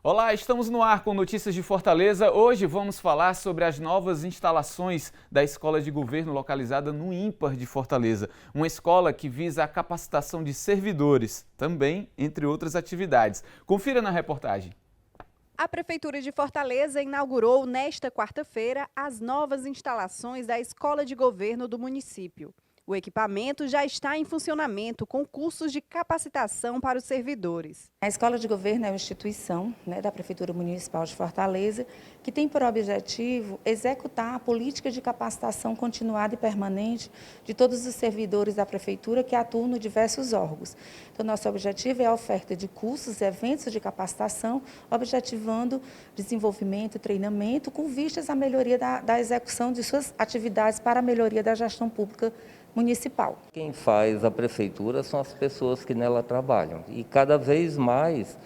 Olá, estamos no ar com Notícias de Fortaleza. Hoje vamos falar sobre as novas instalações da Escola de Governo localizada no IMPAR de Fortaleza. Uma escola que visa a capacitação de servidores, também entre outras atividades. Confira na reportagem. A Prefeitura de Fortaleza inaugurou nesta quarta-feira as novas instalações da Escola de Governo do município. O equipamento já está em funcionamento com cursos de capacitação para os servidores. A Escola de Governo é uma instituição da Prefeitura Municipal de Fortaleza que tem por objetivo executar a política de capacitação continuada e permanente de todos os servidores da Prefeitura que atuam em diversos órgãos. Então, nosso objetivo é a oferta de cursos e eventos de capacitação, objetivando desenvolvimento e treinamento com vistas à melhoria da execução de suas atividades para a melhoria da gestão pública municipal. Quem faz a prefeitura são as pessoas que nela trabalham e cada vez mais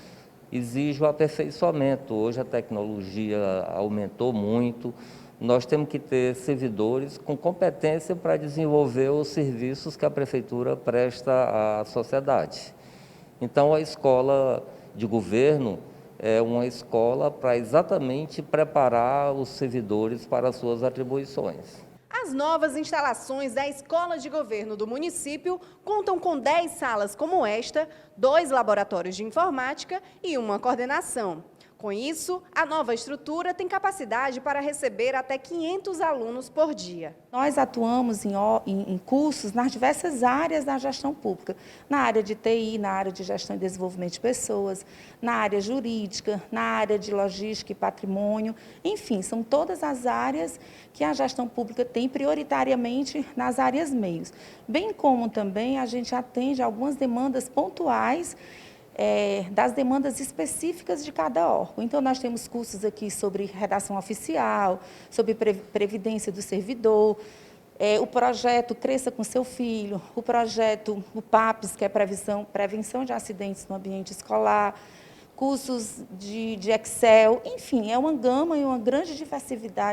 exige o aperfeiçoamento. Hoje a tecnologia aumentou muito, nós temos que ter servidores com competência para desenvolver os serviços que a prefeitura presta à sociedade. Então a escola de governo é uma escola para exatamente preparar os servidores para as suas atribuições. As novas instalações da Escola de Governo do município contam com 10 salas como esta, 2 laboratórios de informática e uma coordenação. Com isso, a nova estrutura tem capacidade para receber até 500 alunos por dia. Nós atuamos em cursos nas diversas áreas da gestão pública, na área de TI, na área de gestão e desenvolvimento de pessoas, na área jurídica, na área de logística e patrimônio, enfim, são todas as áreas que a gestão pública tem prioritariamente nas áreas meios. Bem como também a gente atende algumas demandas pontuais das demandas específicas de cada órgão. Então, nós temos cursos aqui sobre redação oficial, sobre previdência do servidor, o projeto Cresça com Seu Filho, o projeto o PAPES, que é prevenção de acidentes no ambiente escolar, cursos de Excel, enfim, é uma gama e uma grande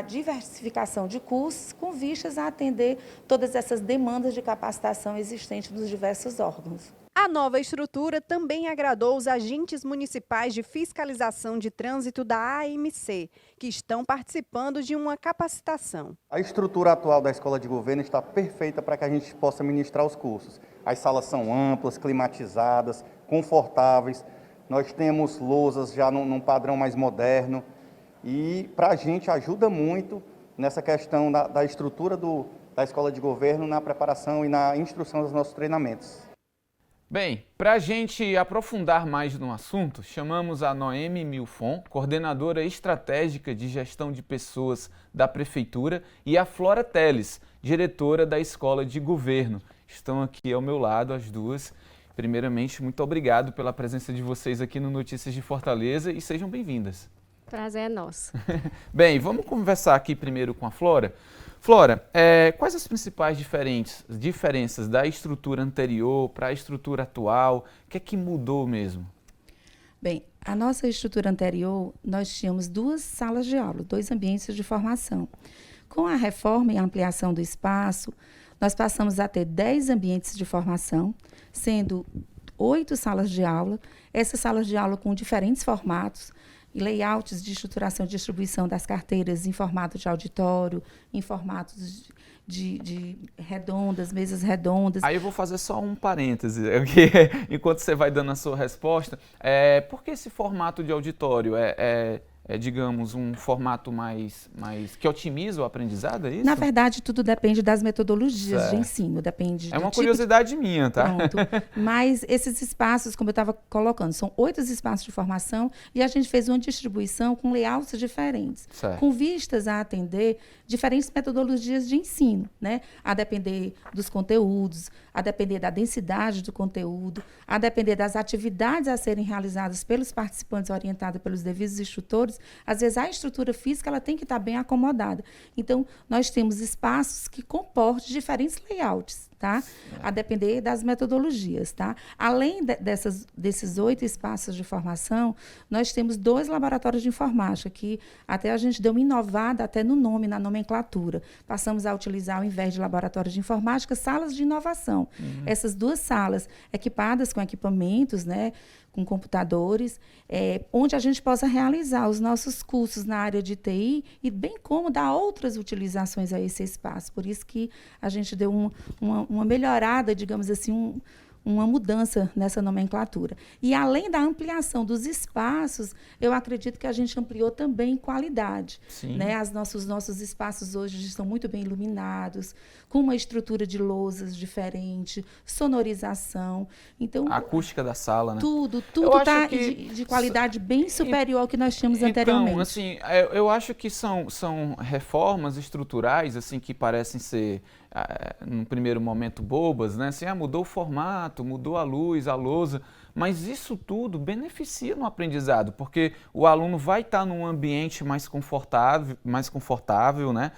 diversificação de cursos com vistas a atender todas essas demandas de capacitação existentes nos diversos órgãos. A nova estrutura também agradou os agentes municipais de fiscalização de trânsito da AMC, que estão participando de uma capacitação. A estrutura atual da Escola de Governo está perfeita para que a gente possa ministrar os cursos. As salas são amplas, climatizadas, confortáveis. Nós temos lousas já num padrão mais moderno e para a gente ajuda muito nessa questão da estrutura da Escola de Governo na preparação e na instrução dos nossos treinamentos. Bem, para a gente aprofundar mais no assunto, chamamos a Noemi Milfon, coordenadora estratégica de gestão de pessoas da Prefeitura, e a Flora Teles, diretora da Escola de Governo. Estão aqui ao meu lado as duas. Primeiramente, muito obrigado pela presença de vocês aqui no Notícias de Fortaleza e sejam bem-vindas. Prazer é nosso. Bem, vamos conversar aqui primeiro com a Flora. Flora, quais as principais diferenças da estrutura anterior para a estrutura atual? O que é que mudou mesmo? Bem, a nossa estrutura anterior, nós tínhamos 2 salas de aula, 2 ambientes de formação. Com a reforma e a ampliação do espaço, nós passamos a ter 10 ambientes de formação, sendo 8 salas de aula. Essas salas de aula com diferentes formatos, e layouts de estruturação e distribuição das carteiras em formato de auditório, em formatos de redondas, mesas redondas. Aí eu vou fazer só um parêntese, enquanto você vai dando a sua resposta. Por que esse formato de auditório digamos, um formato mais que otimiza o aprendizado, é isso? Na verdade, tudo depende das metodologias de ensino, depende É uma curiosidade minha, tá? Pronto. Mas esses espaços, como eu estava colocando, são 8 espaços de formação e a gente fez uma distribuição com layouts diferentes, certo, com vistas a atender diferentes metodologias de ensino, né? A depender dos conteúdos, a depender da densidade do conteúdo, a depender das atividades a serem realizadas pelos participantes orientadas pelos devidos instrutores. Às vezes, a estrutura física ela tem que estar bem acomodada. Então, nós temos espaços que comportam diferentes layouts. tá? A depender das metodologias, tá? Além desses 8 espaços de formação, nós temos 2 laboratórios de informática, que até a gente deu uma inovada até no nome, na nomenclatura. Passamos a utilizar, ao invés de laboratórios de informática, salas de inovação. Essas 2 salas, equipadas com equipamentos, né, com computadores, onde a gente possa realizar os nossos cursos na área de TI e bem como dar outras utilizações a esse espaço. Por isso que a gente deu uma melhorada, digamos assim, uma mudança nessa nomenclatura. E, além da ampliação dos espaços, eu acredito que a gente ampliou também qualidade. Né? Os nossos espaços hoje estão muito bem iluminados, com uma estrutura de lousas diferente, sonorização. Então, a acústica da sala, né? Tudo está de qualidade bem superior ao que nós tínhamos anteriormente. Então, assim, eu acho que são reformas estruturais, assim, que parecem ser, num primeiro momento, bobas, né? Assim, mudou o formato, mudou a luz, a lousa, mas isso tudo beneficia no aprendizado, porque o aluno vai estar num ambiente mais confortável, né?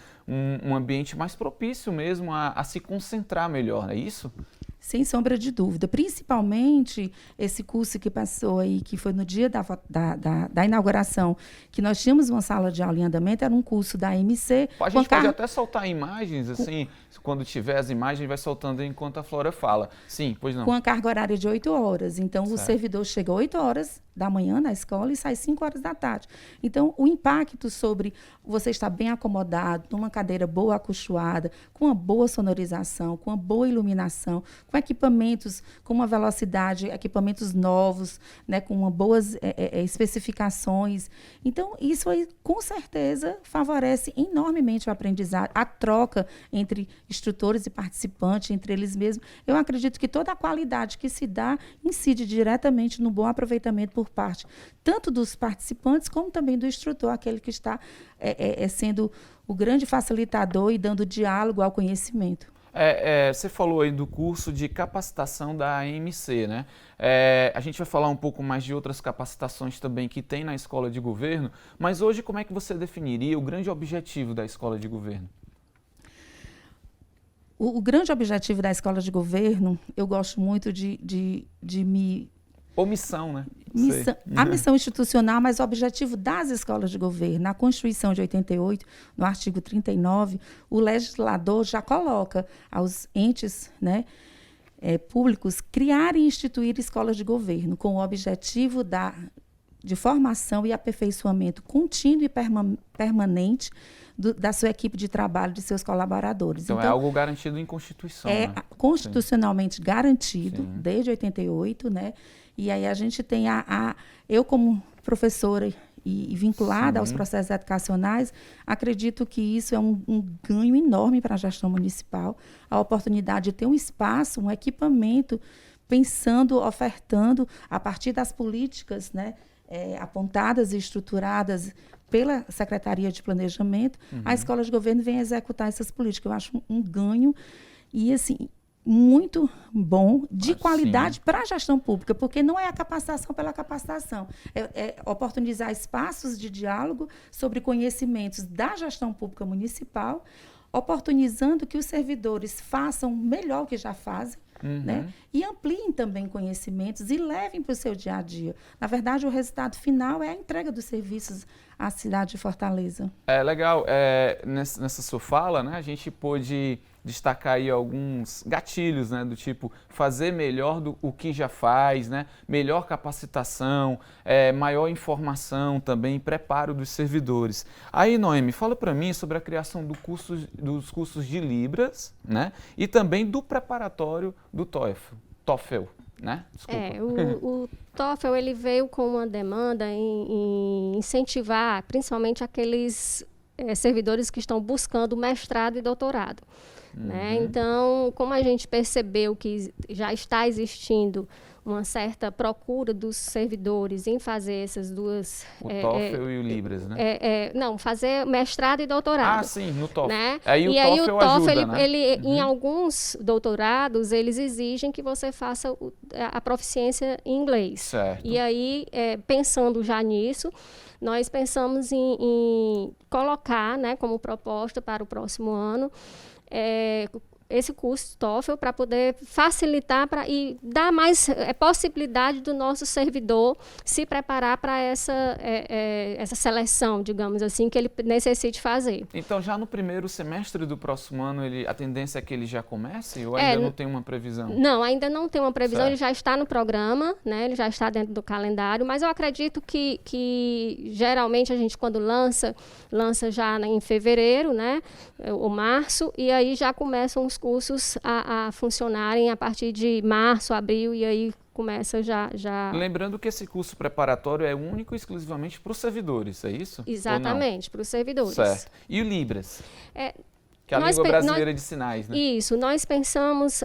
Um ambiente mais propício mesmo a se concentrar melhor, é isso? Sem sombra de dúvida. Principalmente esse curso que passou aí, que foi no dia da inauguração, que nós tínhamos uma sala de aula em andamento, era um curso da AMC. A gente pode até soltar imagens, assim, quando tiver as imagens, vai soltando enquanto a Flora fala. Sim, pois não. Com a carga horária de 8 horas. Então, o servidor chega 8 horas da manhã na escola e sai 5 horas da tarde. Então, o impacto sobre você estar bem acomodado, numa cadeira boa acolchoada, com uma boa sonorização, com uma boa iluminação, com equipamentos com uma velocidade, equipamentos novos, né, com uma boas especificações. Então, isso aí, com certeza, favorece enormemente o aprendizado, a troca entre instrutores e participantes, entre eles mesmos. Eu acredito que toda a qualidade que se dá incide diretamente no bom aproveitamento por parte tanto dos participantes como também do instrutor, aquele que está sendo o grande facilitador e dando diálogo ao conhecimento. Você falou aí do curso de capacitação da AMC, né? A gente vai falar um pouco mais de outras capacitações também que tem na Escola de Governo, mas hoje como é que você definiria o grande objetivo da Escola de Governo? O grande objetivo da Escola de Governo, eu gosto muito de me... Ou missão, né? A missão institucional, mas o objetivo das escolas de governo. Na Constituição de 88, no artigo 39, o legislador já coloca aos entes, né, públicos criar e instituir escolas de governo com o objetivo de formação e aperfeiçoamento contínuo e permanente da sua equipe de trabalho, de seus colaboradores. Então é algo garantido em Constituição. É, né? Constitucionalmente garantido, desde 88, né? E aí a gente tem eu como professora e vinculada aos processos educacionais, acredito que isso é um ganho enorme para a gestão municipal, a oportunidade de ter um espaço, um equipamento, pensando, ofertando, a partir das políticas, né, apontadas e estruturadas pela Secretaria de Planejamento, a Escola de Governo vem executar essas políticas. Eu acho um ganho e, assim, muito bom, de qualidade para a gestão pública, porque não é a capacitação pela capacitação, é oportunizar espaços de diálogo sobre conhecimentos da gestão pública municipal, oportunizando que os servidores façam melhor o que já fazem, né? E ampliem também conhecimentos e levem para o seu dia a dia. Na verdade, o resultado final é a entrega dos serviços à cidade de Fortaleza. Legal. Nessa sua fala, né, a gente pôde destacar aí alguns gatilhos, né, do tipo fazer melhor o que já faz, né, melhor capacitação, maior informação também, preparo dos servidores. Aí, Noemi, fala para mim sobre a criação dos cursos de Libras, né, e também do preparatório do TOEFL, né? Desculpa. O TOEFL ele veio com uma demanda em incentivar, principalmente aqueles servidores que estão buscando mestrado e doutorado. Né? Então, como a gente percebeu que já está existindo uma certa procura dos servidores em fazer essas duas... O TOEFL e o Libras, né? Não, fazer mestrado e doutorado. Ah, sim, no TOEFL. Né? Aí o TOEFL ajuda, né? Em alguns doutorados, eles exigem que você faça a proficiência em inglês. Certo. E aí, pensando já nisso, nós pensamos em colocar, né, como proposta para o próximo ano, esse curso TOEFL para poder facilitar e dar mais possibilidade do nosso servidor se preparar para essa seleção, digamos assim, que ele necessite fazer. Então, já no primeiro semestre do próximo ano, a tendência é que ele já comece ou ainda não tem uma previsão? Não, ainda não tem uma previsão, certo. Ele já está no programa, né? Ele já está dentro do calendário, mas eu acredito que geralmente a gente, quando lança já em fevereiro, né? Ou março, e aí já começam os cursos a funcionarem a partir de março, abril, e aí começa já... Lembrando que esse curso preparatório é único e exclusivamente para os servidores, é isso? Exatamente, para os servidores. Certo. E o Libras? Que é a língua brasileira de sinais, né? Isso, nós pensamos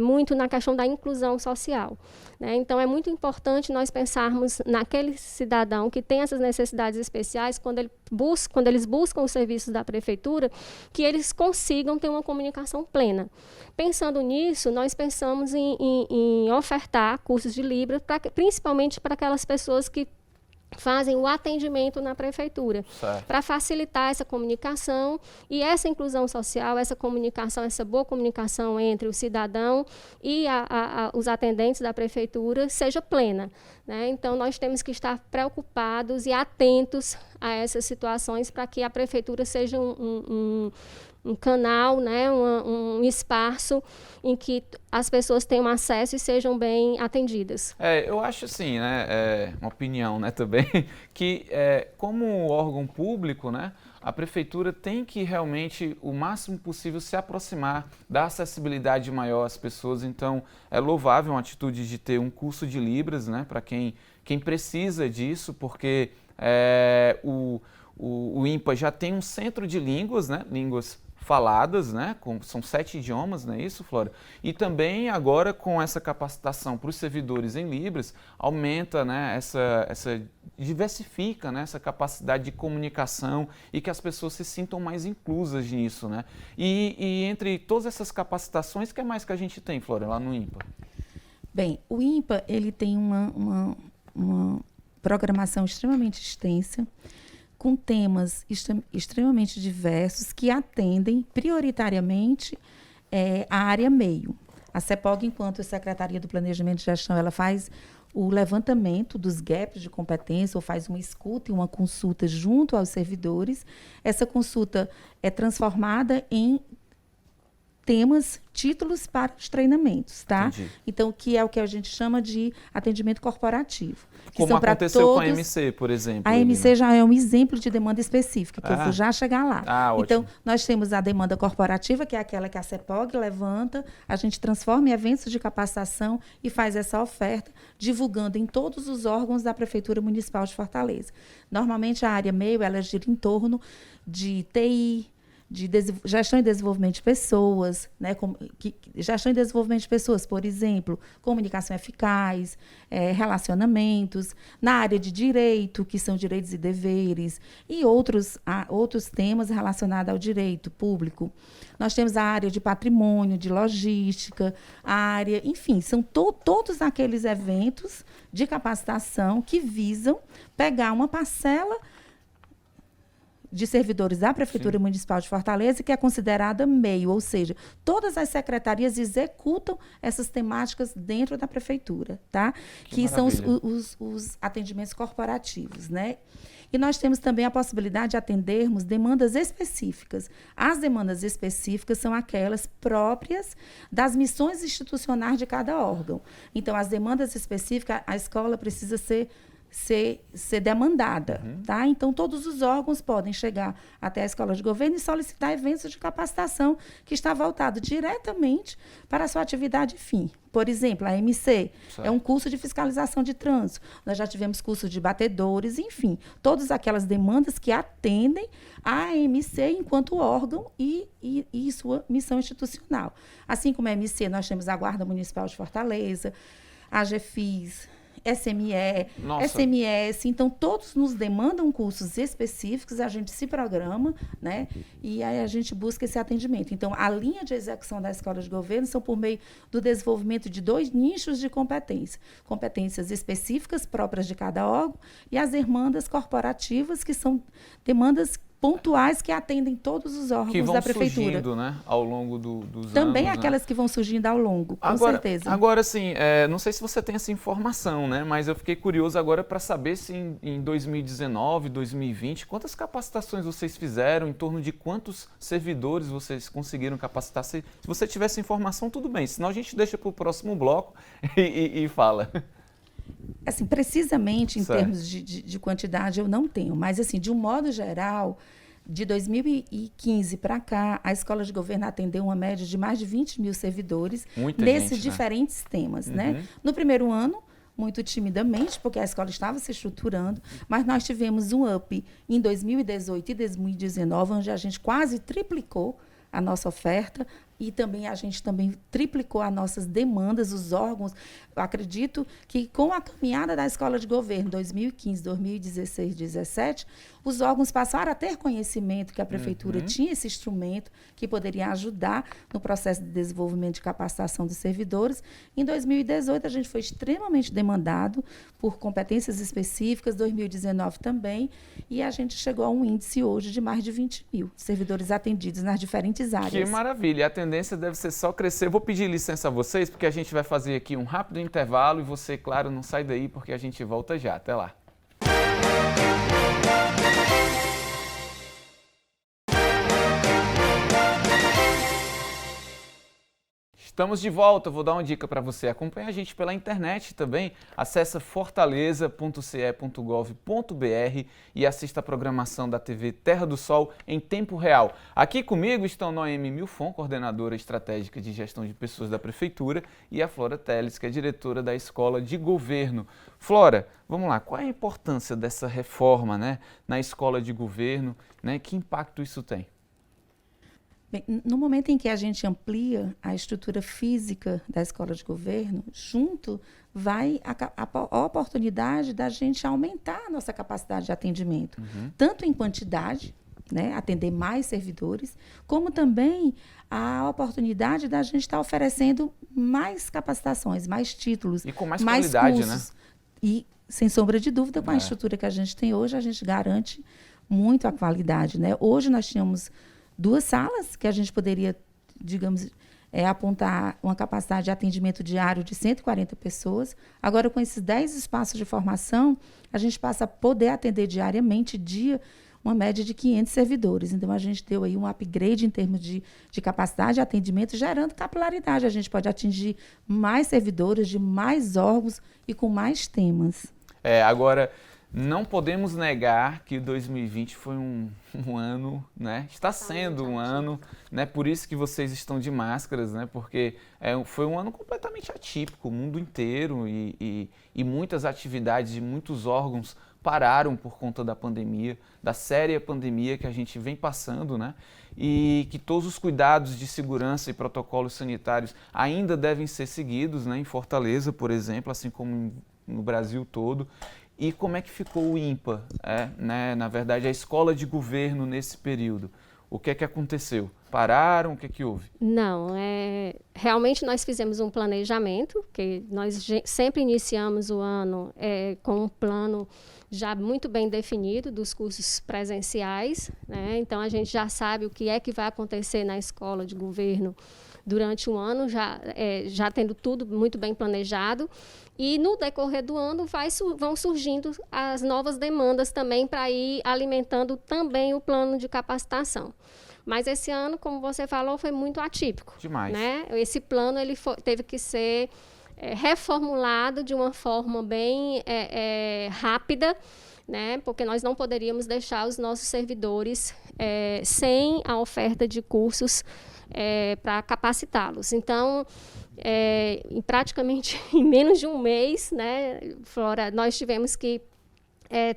muito na questão da inclusão social, né? Então, é muito importante nós pensarmos naquele cidadão que tem essas necessidades especiais, quando eles buscam os serviços da prefeitura, que eles consigam ter uma comunicação plena. Pensando nisso, nós pensamos em ofertar cursos de Libras, principalmente para aquelas pessoas que fazem o atendimento na prefeitura, para facilitar essa comunicação e essa inclusão social, essa comunicação, essa boa comunicação entre o cidadão e os atendentes da prefeitura seja plena, né? Então, nós temos que estar preocupados e atentos a essas situações para que a prefeitura seja um canal, né, um espaço em que as pessoas tenham acesso e sejam bem atendidas. Eu acho assim, né, uma opinião, né, também, que como órgão público, né, a prefeitura tem que realmente, o máximo possível, se aproximar da acessibilidade maior às pessoas. Então, é louvável uma atitude de ter um curso de Libras, né, para quem precisa disso, porque o INPA já tem um centro de línguas, né, línguas faladas, né? São 7 idiomas, não é isso, Flora? E também agora com essa capacitação para os servidores em Libras, aumenta, né, diversifica, né, essa capacidade de comunicação e que as pessoas se sintam mais inclusas nisso, né? E entre todas essas capacitações, o que mais que a gente tem, Flora, lá no INPA? Bem, o INPA ele tem uma programação extremamente extensa, com temas extremamente diversos que atendem prioritariamente a área meio. A CEPOG, enquanto Secretaria do Planejamento e Gestão, ela faz o levantamento dos gaps de competência, ou faz uma escuta e uma consulta junto aos servidores. Essa consulta é transformada em temas, títulos para os treinamentos, tá? Entendi. Então, que é o que a gente chama de atendimento corporativo. Como aconteceu com a MC, por exemplo. A MC já é um exemplo de demanda específica, que eu vou já chegar lá. Então, nós temos a demanda corporativa, que é aquela que a CEPOG levanta, a gente transforma em eventos de capacitação e faz essa oferta, divulgando em todos os órgãos da Prefeitura Municipal de Fortaleza. Normalmente, a área meio, ela gira em torno de TI, de gestão e desenvolvimento de pessoas, né? Gestão e desenvolvimento de pessoas, por exemplo, comunicação eficaz, relacionamentos, na área de direito, que são direitos e deveres, e outros temas relacionados ao direito público. Nós temos a área de patrimônio, de logística, enfim, são todos aqueles eventos de capacitação que visam pegar uma parcela de servidores da Prefeitura Municipal de Fortaleza, que é considerada meio, ou seja, todas as secretarias executam essas temáticas dentro da Prefeitura, tá? Que são os atendimentos corporativos, né? E nós temos também a possibilidade de atendermos demandas específicas. As demandas específicas são aquelas próprias das missões institucionais de cada órgão. Então, as demandas específicas, a escola precisa ser demandada, tá? Então, todos os órgãos podem chegar até a Escola de Governo e solicitar eventos de capacitação que está voltado diretamente para a sua atividade fim. Por exemplo, a MC é um curso de fiscalização de trânsito. Nós já tivemos curso de batedores, enfim, todas aquelas demandas que atendem a MC enquanto órgão e sua missão institucional. Assim como a MC, nós temos a Guarda Municipal de Fortaleza, a GFIS, SME, SMS, então todos nos demandam cursos específicos, a gente se programa, né? E aí a gente busca esse atendimento. Então, a linha de execução da Escola de Governo são por meio do desenvolvimento de 2 nichos de competência. Competências específicas próprias de cada órgão e as demandas corporativas, que são demandas pontuais que atendem todos os órgãos que vão da prefeitura. surgindo, né, ao longo dos anos. Também né? aquelas que vão surgindo ao longo, com certeza. Agora, assim, não sei se você tem essa informação, né, mas eu fiquei curioso agora para saber se em 2019, 2020, quantas capacitações vocês fizeram, em torno de quantos servidores vocês conseguiram capacitar. Se você tiver essa informação, tudo bem, senão a gente deixa para o próximo bloco e fala. Assim, precisamente em Certo. termos de quantidade eu não tenho, mas assim, de um modo geral, de 2015 para cá, a Escola de Governo atendeu uma média de mais de 20 mil servidores Muita nesses gente, né? diferentes temas, né? No primeiro ano, muito timidamente, porque a escola estava se estruturando, mas nós tivemos um up em 2018 e 2019, onde a gente quase triplicou a nossa oferta e também a gente também triplicou as nossas demandas, os órgãos. Eu acredito que com a caminhada da Escola de Governo 2015, 2016, 2017, os órgãos passaram a ter conhecimento que a Prefeitura tinha esse instrumento que poderia ajudar no processo de desenvolvimento de capacitação dos servidores. Em 2018, a gente foi extremamente demandado por competências específicas, 2019 também, e a gente chegou a um índice hoje de mais de 20 mil servidores atendidos nas diferentes áreas. Que maravilha, a tendência deve ser só crescer. Eu vou pedir licença a vocês, porque a gente vai fazer aqui um rápido intervalo e você, claro, não sai daí, porque a gente volta já. Até lá. Estamos de volta, vou dar uma dica para você. Acompanhe a gente pela internet também. Acesse fortaleza.ce.gov.br e assista a programação da TV Terra do Sol em tempo real. Aqui comigo estão Noemi Milfon, coordenadora estratégica de gestão de pessoas da Prefeitura, e a Flora Teles, que é diretora da Escola de Governo. Flora, vamos lá, qual é a importância dessa reforma, né, na Escola de Governo, né? Que impacto isso tem? Bem, no momento em que a gente amplia a estrutura física da Escola de Governo, junto vai a oportunidade da gente aumentar a nossa capacidade de atendimento, tanto em quantidade, né, atender mais servidores, como também a oportunidade da gente estar oferecendo mais capacitações, mais títulos, E com mais qualidade, cursos. Né? E, sem sombra de dúvida, com a estrutura que a gente tem hoje, a gente garante muito a qualidade, né? Hoje nós tínhamos 2 salas que a gente poderia, digamos, apontar uma capacidade de atendimento diário de 140 pessoas. Agora, com esses 10 espaços de formação, a gente passa a poder atender diariamente, uma média de 500 servidores. Então, a gente deu aí um upgrade em termos de capacidade de atendimento, gerando capilaridade. A gente pode atingir mais servidores de mais órgãos e com mais temas. Agora, não podemos negar que 2020 foi um ano, né? Está sendo um ano, né? Por isso que vocês estão de máscaras, né? Porque foi um ano completamente atípico, o mundo inteiro e muitas atividades de muitos órgãos pararam por conta da pandemia, da séria pandemia que a gente vem passando, né? E que todos os cuidados de segurança e protocolos sanitários ainda devem ser seguidos, né? Em Fortaleza, por exemplo, assim como no Brasil todo. E como é que ficou o INPA, né? Na verdade, a Escola de Governo nesse período? O que é que aconteceu? Pararam? O que é que houve? Não, realmente nós fizemos um planejamento, que nós sempre iniciamos o ano com um plano já muito bem definido dos cursos presenciais, né? Então a gente já sabe o que é que vai acontecer na Escola de Governo durante o ano, já tendo tudo muito bem planejado. E no decorrer do ano vão surgindo as novas demandas também para ir alimentando também o plano de capacitação. Mas esse ano, como você falou, foi muito atípico. Demais. Né? Esse plano teve que ser reformulado de uma forma bem rápida, né? Porque nós não poderíamos deixar os nossos servidores sem a oferta de cursos para capacitá-los. Então, praticamente em menos de um mês, né, Flora, nós tivemos que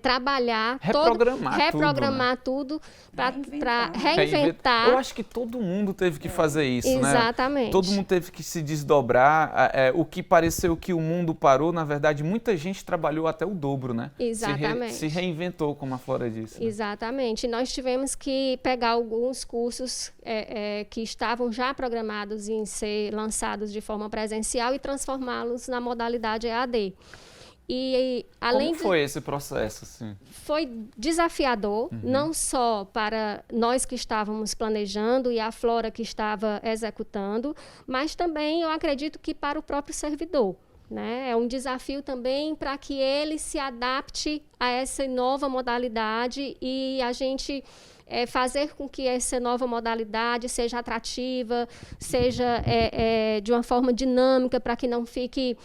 trabalhar, reprogramar tudo para reinventar. Eu acho que todo mundo teve que fazer isso, Exatamente. né? Todo mundo teve que se desdobrar. O que pareceu que o mundo parou, na verdade, muita gente trabalhou até o dobro, né? Exatamente. Se reinventou, como a Flora disse. Né? Exatamente. Nós tivemos que pegar alguns cursos que estavam já programados em ser lançados de forma presencial e transformá-los na modalidade EAD. E além Como foi esse processo, assim? Foi desafiador, não só para nós que estávamos planejando e a Flora que estava executando, mas também eu acredito que para o próprio servidor. Né? É um desafio também para que ele se adapte a essa nova modalidade e a gente fazer com que essa nova modalidade seja atrativa, seja de uma forma dinâmica, para que não fique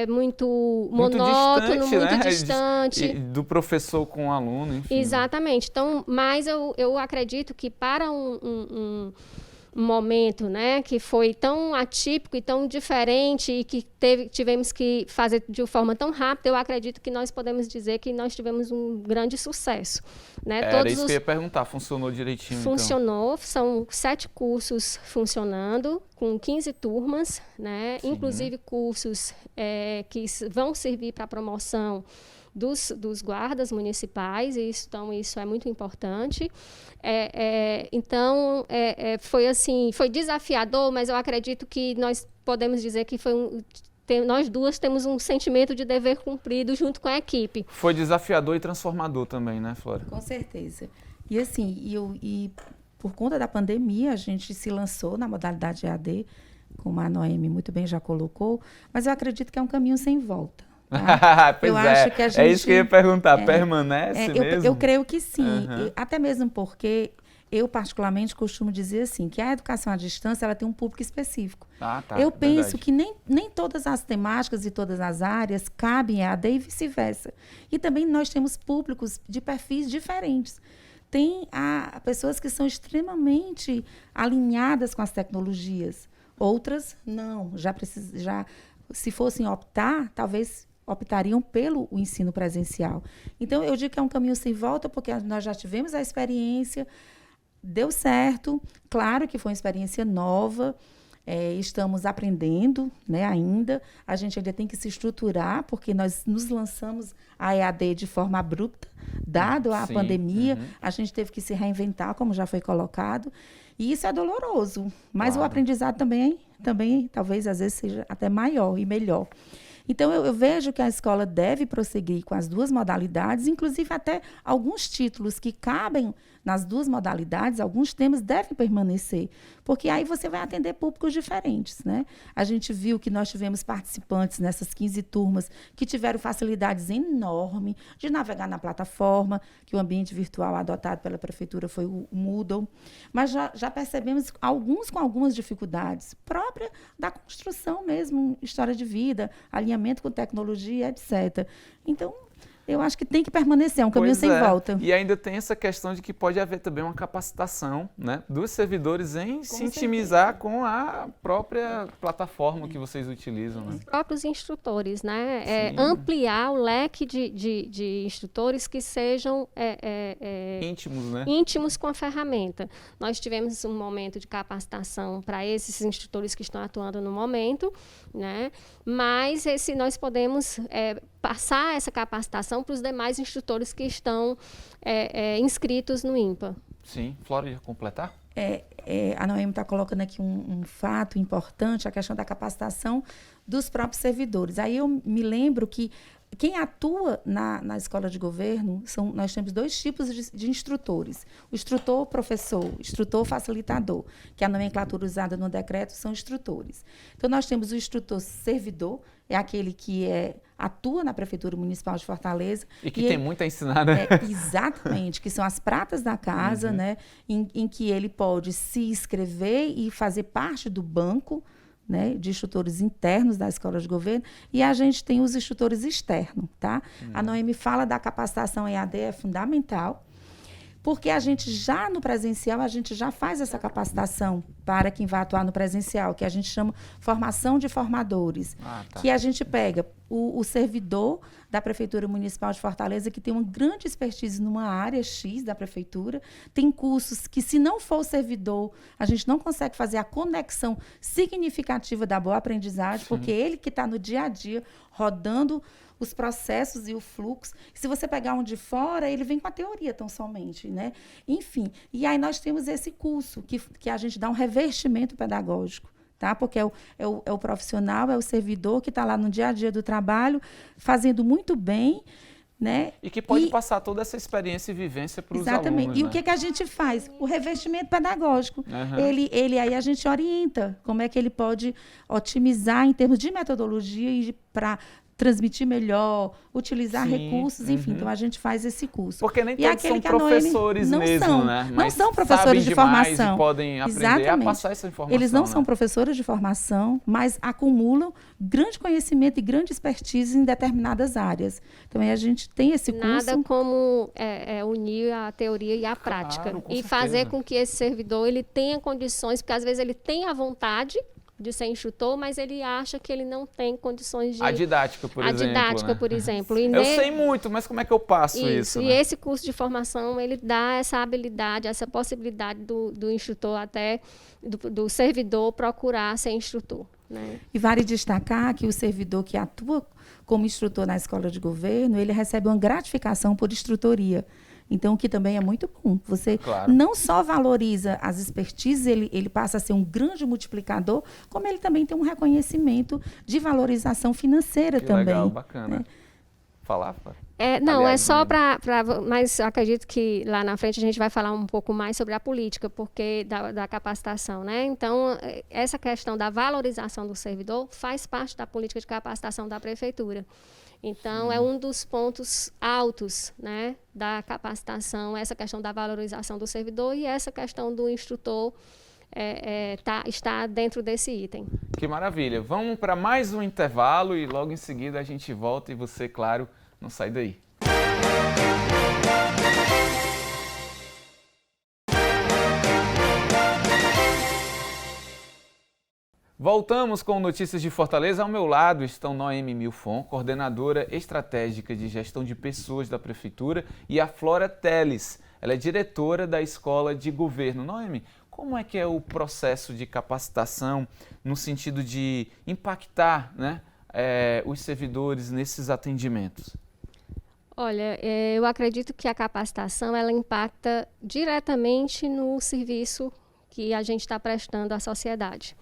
muito monótono, muito distante. Do professor com o aluno, enfim. Exatamente. Então, mas eu acredito que para um momento, né, que foi tão atípico e tão diferente e que tivemos que fazer de forma tão rápida, eu acredito que nós podemos dizer que nós tivemos um grande sucesso. Né? Era isso que eu ia perguntar, funcionou direitinho? Funcionou, então. São 7 cursos funcionando, com 15 turmas, né? Inclusive cursos que vão servir para a promoção dos guardas municipais, então isso é muito importante. Então, foi desafiador, mas eu acredito que nós podemos dizer que nós duas temos um sentimento de dever cumprido junto com a equipe. Foi desafiador e transformador também, né, Flora? Com certeza. E assim, por conta da pandemia, a gente se lançou na modalidade EAD, como a Noemi muito bem já colocou, mas eu acredito que é um caminho sem volta. Tá? Pois acho que a gente, é isso que eu ia perguntar, permanece mesmo? Eu creio que sim, até mesmo porque eu particularmente costumo dizer assim, que a educação à distância ela tem um público específico. Eu penso que nem todas as temáticas e todas as áreas cabem a EAD e vice-versa. E também nós temos públicos de perfis diferentes. Tem pessoas que são extremamente alinhadas com as tecnologias, outras não, se fossem optar, talvez optariam pelo ensino presencial. Então, eu digo que é um caminho sem volta, porque nós já tivemos a experiência, deu certo, claro que foi uma experiência nova, estamos aprendendo, né, ainda, a gente ainda tem que se estruturar, porque nós nos lançamos a EAD de forma abrupta, dado a pandemia, a gente teve que se reinventar, como já foi colocado, e isso é doloroso, mas o aprendizado também, talvez, às vezes, seja até maior e melhor. Então, eu vejo que a escola deve prosseguir com as duas modalidades, inclusive até alguns títulos que cabem nas duas modalidades, alguns temas devem permanecer, porque aí você vai atender públicos diferentes, né? A gente viu que nós tivemos participantes nessas 15 turmas que tiveram facilidades enormes de navegar na plataforma, que o ambiente virtual adotado pela prefeitura foi o Moodle, mas já percebemos alguns com algumas dificuldades, própria da construção mesmo, história de vida, alinhamento com tecnologia, etc. Então, eu acho que tem que permanecer, é um caminho sem volta. E ainda tem essa questão de que pode haver também uma capacitação, né, dos servidores em se intimizar com a própria plataforma que vocês utilizam. Né? Os próprios instrutores, né? Ampliar o leque de instrutores que sejam íntimos, né? Íntimos com a ferramenta. Nós tivemos um momento de capacitação para esses instrutores que estão atuando no momento, né? Mas nós podemos passar essa capacitação para os demais instrutores que estão inscritos no INPA. Sim. Flora, ia completar? A Noemi está colocando aqui um fato importante, a questão da capacitação dos próprios servidores. Aí eu me lembro que quem atua na escola de governo, nós temos 2 tipos de instrutores. O instrutor professor, o instrutor facilitador, que a nomenclatura usada no decreto são instrutores. Então, nós temos o instrutor servidor, é aquele que atua na Prefeitura Municipal de Fortaleza. E que tem muito a ensinar, né? Exatamente, que são as pratas da casa, né? Em que ele pode se inscrever e fazer parte do banco, né, de instrutores internos da escola de governo, e a gente tem os instrutores externos, tá? A Noemi fala da capacitação EAD, é fundamental, porque a gente já no presencial, a gente já faz essa capacitação para quem vai atuar no presencial, que a gente chama formação de formadores, que a gente pega o servidor da Prefeitura Municipal de Fortaleza, que tem uma grande expertise numa área X da Prefeitura, tem cursos que, se não for o servidor, a gente não consegue fazer a conexão significativa da boa aprendizagem, porque ele que está no dia a dia, rodando os processos e o fluxo. Se você pegar um de fora, ele vem com a teoria tão somente, né? Enfim, e aí nós temos esse curso que a gente dá um revestimento pedagógico, tá? Porque é o profissional, é o servidor que está lá no dia a dia do trabalho, fazendo muito bem, né? E que pode passar toda essa experiência e vivência para os alunos. Exatamente. E né? o que a gente faz? O revestimento pedagógico. Uhum. Ele aí a gente orienta como é que ele pode otimizar em termos de metodologia e para transmitir melhor, utilizar Sim, recursos, enfim. uhum. Então, a gente faz esse curso. Porque nem E todos aquele são que a Noemi professores não mesmo, são, né? não Mas são professores sabem de demais formação. E podem aprender a passar essa informação. Eles não né? são professores de formação, mas acumulam grande conhecimento e grande expertise em determinadas áreas. Então, aí a gente tem esse curso. Nada como unir a teoria e a prática. com E certeza. fazer com que esse servidor ele tenha condições, porque às vezes ele tem a vontade de ser instrutor, mas ele acha que ele não tem condições de... A didática, por exemplo. A didática, né? por exemplo. E Eu sei muito, mas como é que eu passo isso? E né? esse curso de formação, ele dá essa habilidade, essa possibilidade do instrutor, até do servidor procurar ser instrutor. Né? E vale destacar que o servidor que atua como instrutor na escola de governo, ele recebe uma gratificação por instrutoria. Então, o que também é muito bom. Você Claro. não só valoriza as expertises, ele passa a ser um grande multiplicador, como ele também tem um reconhecimento de valorização financeira Que também. legal, bacana. né? Falar? Não, Aliás, é só Noemi. mas eu acredito que lá na frente a gente vai falar um pouco mais sobre a política, porque da capacitação, né? Então, essa questão da valorização do servidor faz parte da política de capacitação da prefeitura. Então, é um dos pontos altos, né, da capacitação, essa questão da valorização do servidor e essa questão do instrutor está dentro desse item. Que maravilha. Vamos para mais um intervalo e logo em seguida a gente volta e você, claro, não sai daí. Voltamos com Notícias de Fortaleza. Ao meu lado estão Noemi Milfon, coordenadora estratégica de gestão de pessoas da Prefeitura, e a Flora Teles, ela é diretora da Escola de Governo. Noemi, como é que é o processo de capacitação no sentido de impactar, né, os servidores nesses atendimentos? Olha, eu acredito que a capacitação ela impacta diretamente no serviço que a gente está prestando à sociedade.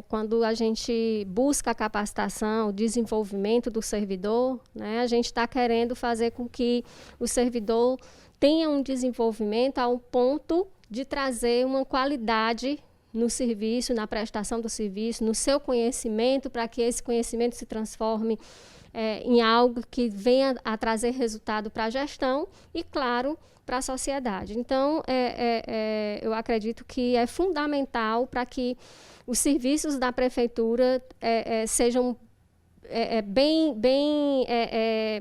Quando a gente busca a capacitação, o desenvolvimento do servidor, né, a gente está querendo fazer com que o servidor tenha um desenvolvimento ao ponto de trazer uma qualidade no serviço, na prestação do serviço, no seu conhecimento, para que esse conhecimento se transforme em algo que venha a trazer resultado para a gestão e, claro, para a sociedade. Então, eu acredito que é fundamental para que os serviços da prefeitura sejam bem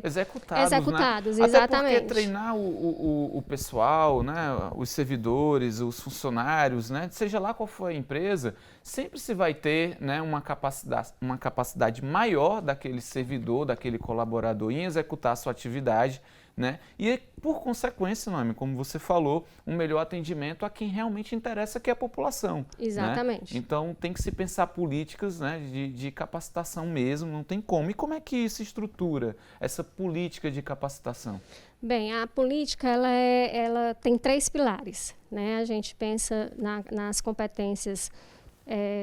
executados, né? exatamente. Até porque treinar o pessoal, né, os servidores, os funcionários, né, seja lá qual for a empresa, sempre se vai ter, né, uma capacidade maior daquele servidor, daquele colaborador em executar a sua atividade, né? E, por consequência, Noemi, como você falou, um melhor atendimento a quem realmente interessa, que é a população. Exatamente. Né? Então, tem que se pensar políticas, né, de capacitação mesmo, não tem como. E como é que se estrutura essa política de capacitação? Bem, a política ela tem 3 pilares. Né? A gente pensa nas competências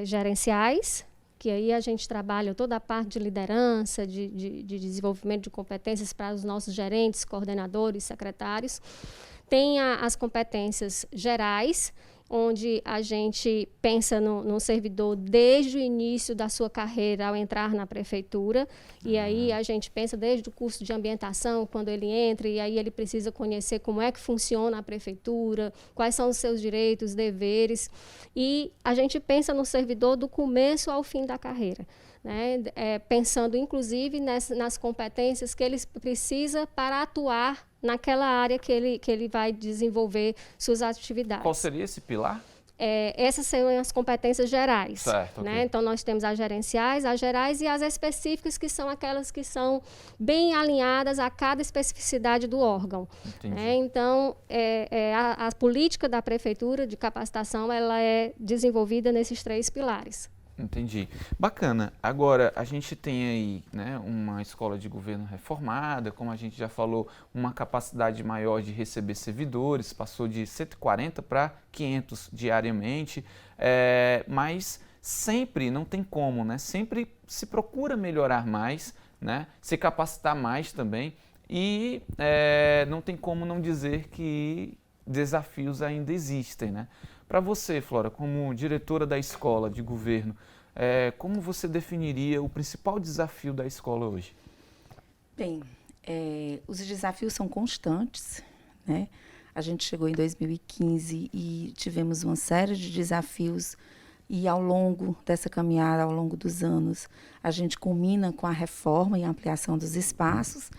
gerenciais, que aí a gente trabalha toda a parte de liderança, de desenvolvimento de competências para os nossos gerentes, coordenadores, secretários. Tem as competências gerais, onde a gente pensa no servidor desde o início da sua carreira ao entrar na prefeitura, e aí a gente pensa desde o curso de ambientação, quando ele entra, e aí ele precisa conhecer como é que funciona a prefeitura, quais são os seus direitos, deveres, e a gente pensa no servidor do começo ao fim da carreira. Né? Pensando, inclusive, nas competências que ele precisa para atuar naquela área que ele vai desenvolver suas atividades. Qual seria esse pilar? Essas são as competências gerais. Certo, né? okay. Então, nós temos as gerenciais, as gerais e as específicas, que são aquelas que são bem alinhadas a cada especificidade do órgão. Né? Então, a política da prefeitura de capacitação ela é desenvolvida nesses 3 pilares. Entendi. Bacana. Agora, a gente tem aí, né, uma escola de governo reformada, como a gente já falou, uma capacidade maior de receber servidores, passou de 140 para 500 diariamente, mas sempre, não tem como, né? Sempre se procura melhorar mais, né? Se capacitar mais também e não tem como não dizer que desafios ainda existem, né? Para você, Flora, como diretora da escola de governo, como você definiria o principal desafio da escola hoje? Bem, os desafios são constantes, né? A gente chegou em 2015 e tivemos uma série de desafios e ao longo dessa caminhada, ao longo dos anos, a gente culmina com a reforma e a ampliação dos espaços.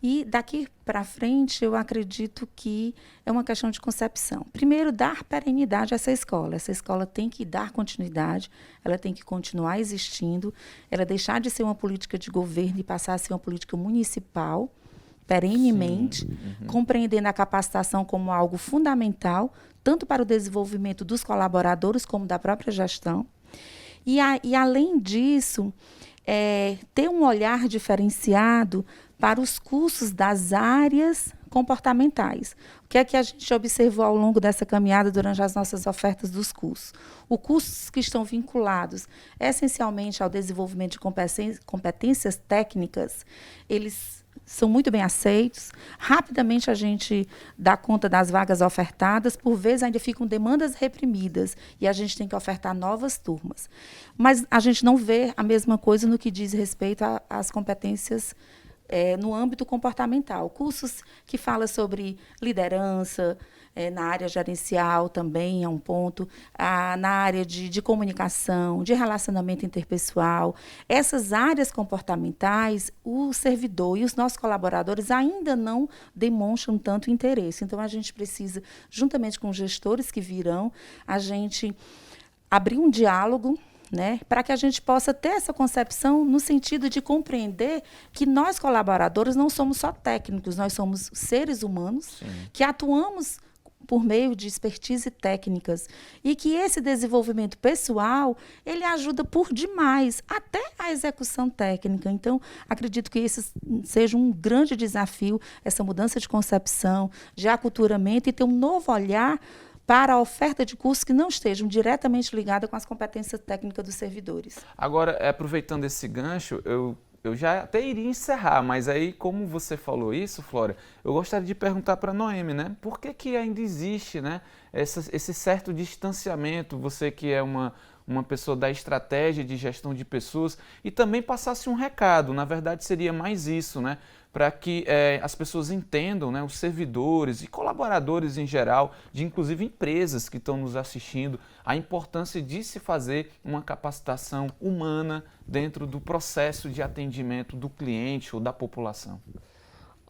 E daqui para frente, eu acredito que é uma questão de concepção. Primeiro, dar perenidade a essa escola. Essa escola tem que dar continuidade, ela tem que continuar existindo, ela deixar de ser uma política de governo e passar a ser uma política municipal, perenemente, compreendendo a capacitação como algo fundamental, tanto para o desenvolvimento dos colaboradores como da própria gestão. E além disso, ter um olhar diferenciado para os cursos das áreas comportamentais. O que é que a gente observou ao longo dessa caminhada durante as nossas ofertas dos cursos? Os cursos que estão vinculados essencialmente ao desenvolvimento de competências técnicas, eles são muito bem aceitos. Rapidamente a gente dá conta das vagas ofertadas, por vezes ainda ficam demandas reprimidas e a gente tem que ofertar novas turmas. Mas a gente não vê a mesma coisa no que diz respeito às competências no âmbito comportamental. Cursos que falam sobre liderança, na área gerencial também é um ponto, na área de comunicação, de relacionamento interpessoal. Essas áreas comportamentais, o servidor e os nossos colaboradores ainda não demonstram tanto interesse. Então, a gente precisa, juntamente com os gestores que virão, a gente abrir um diálogo, né, para que a gente possa ter essa concepção no sentido de compreender que nós, colaboradores, não somos só técnicos, nós somos seres humanos. Sim. Que atuamos por meio de expertise técnicas e que esse desenvolvimento pessoal, ele ajuda por demais, até a execução técnica. Então, acredito que esse seja um grande desafio, essa mudança de concepção, de aculturamento e ter um novo olhar para a oferta de cursos que não estejam diretamente ligadas com as competências técnicas dos servidores. Agora, aproveitando esse gancho, eu já até iria encerrar, mas aí, como você falou isso, Flora, eu gostaria de perguntar para a Noemi, né? Por que ainda existe, né, esse certo distanciamento, você que é uma pessoa da estratégia de gestão de pessoas, e também passasse um recado, na verdade seria mais isso, né? Para que as pessoas entendam, né, os servidores e colaboradores em geral, de inclusive empresas que estão nos assistindo, a importância de se fazer uma capacitação humana dentro do processo de atendimento do cliente ou da população.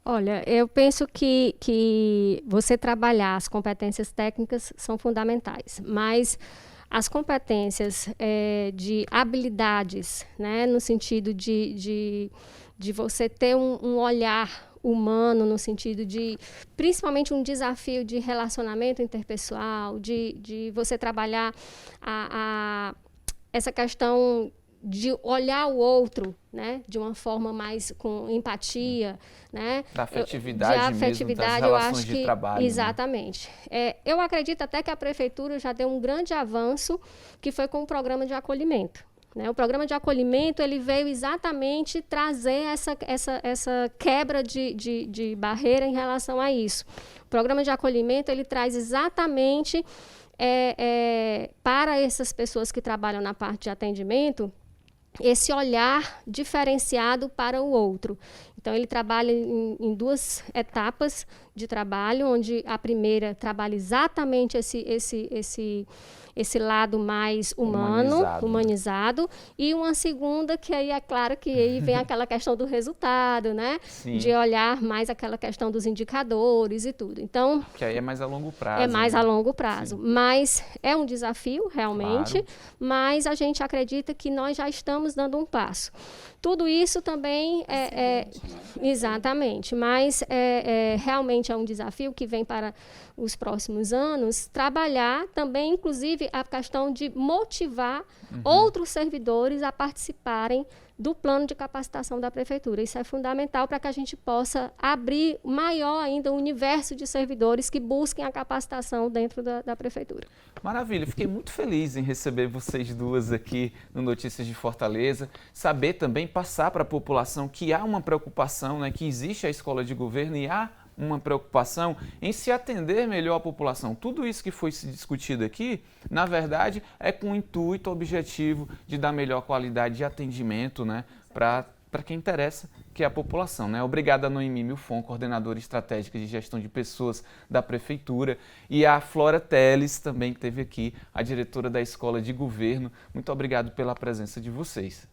Olha, eu penso que você trabalhar as competências técnicas são fundamentais, mas as competências de habilidades, né, no sentido de você ter um olhar humano, no sentido de, principalmente, um desafio de relacionamento interpessoal, de você trabalhar essa questão de olhar o outro, né, de uma forma mais com empatia, né, da afetividade, mesmo, das relações de trabalho. Exatamente. Né? Eu acredito até que a prefeitura já deu um grande avanço, que foi com o programa de acolhimento. Né? O programa de acolhimento, ele veio exatamente trazer essa quebra de barreira em relação a isso. O programa de acolhimento, ele traz exatamente para essas pessoas que trabalham na parte de atendimento, esse olhar diferenciado para o outro. Então, ele trabalha em duas etapas de trabalho, onde a primeira trabalha exatamente esse lado mais humano, humanizado, e uma segunda que aí é claro que aí vem aquela questão do resultado, né? Sim. De olhar mais aquela questão dos indicadores e tudo. Então, que aí é mais a longo prazo. É mais a longo prazo. Sim. Mas é um desafio, realmente, claro. Mas a gente acredita que nós já estamos dando um passo. Tudo isso também exatamente, mas realmente é um desafio que vem para os próximos anos, trabalhar também, inclusive, a questão de motivar outros servidores a participarem do plano de capacitação da prefeitura. Isso é fundamental para que a gente possa abrir maior ainda o universo de servidores que busquem a capacitação dentro da prefeitura. Maravilha, fiquei muito feliz em receber vocês duas aqui no Notícias de Fortaleza, saber também, passar para a população que há uma preocupação, né, que existe a escola de governo e há uma preocupação em se atender melhor à população. Tudo isso que foi se discutido aqui, na verdade, é com o intuito, objetivo de dar melhor qualidade de atendimento, né, para quem interessa, que é a população, né? Obrigado a Noemi Milfon, coordenadora estratégica de gestão de pessoas da Prefeitura, e a Flora Teles, também que esteve aqui, a diretora da Escola de Governo. Muito obrigado pela presença de vocês.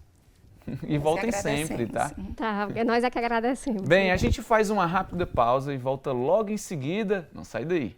E voltem sempre, tá? Tá, nós é que agradecemos. Bem, a gente faz uma rápida pausa e volta logo em seguida. Não sai daí.